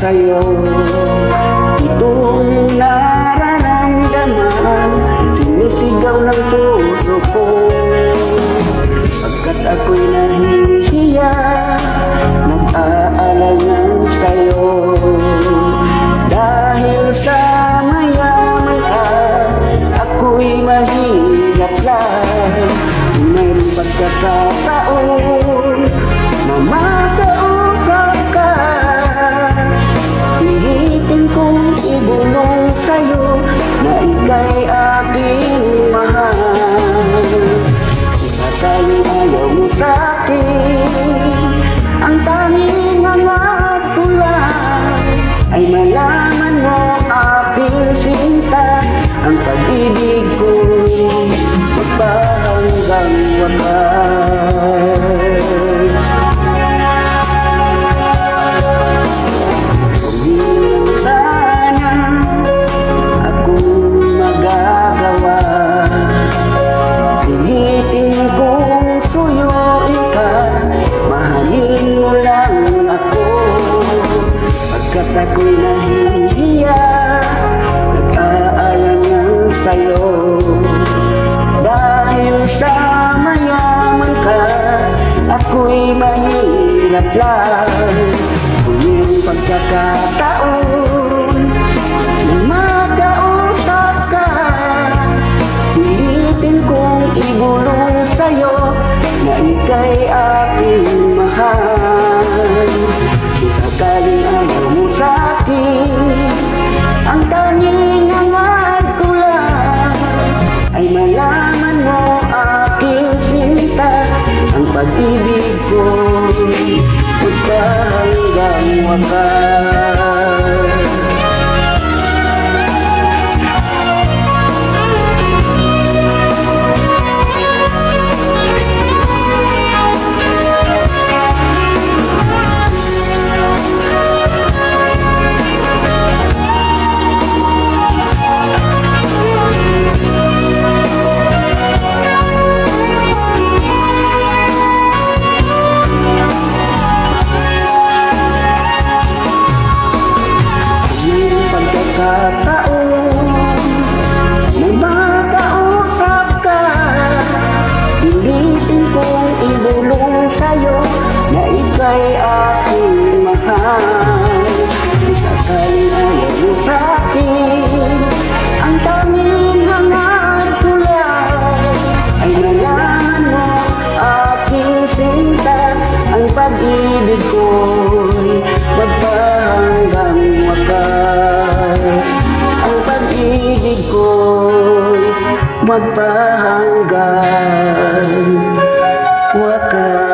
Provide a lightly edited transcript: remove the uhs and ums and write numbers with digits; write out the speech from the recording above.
sa'yo. Itong nararamdaman, sinisigaw ng puso ko. Pagkat ako'y nahihiya, nag-aalangan sa'yo. Dahil sa mayaman ka, ako'y mahirap lang. Kung mayroong pagkakataon na makausap ka, pihitin kong ibulong sa'yo na ika'y aking mahal. Kung sakaling ayaw mo sa'kin, ang tanging hangat ko lang ay malaman mo aking sinta. Ang pag-ibig ko'y magpahanggang wakas. Kung sana akong magagawa, sihitin kong suyuin ka, mahalin mo lang ako. Pagkat ako'y nahihiya, nag-aalangan sa'yo. Dahil sa mayaman ka, ako'y mahirap lang. Kung yung pagkakataon na makausap ka, pilitin kong ibulong sa'yo na ika'y aking mahal. Kung sakaling ayaw mo sa'kin, ang tanging hangad ko lang ay malaman mo aking sinta. Ang pag-ibig ko'y magpahanggang wakas. Pagkakataon na makausap ka, pilitin kong ibulong sa'yo na ika'y aking mahal. Kung sakaling ayaw mo sa'kin, ang tanging hangad ko lang ay malaman mo aking sinta. Ang pag-ibig ko'y magpahanggang wakas. Ang pag-ibig ko'y magpahanggang wakas.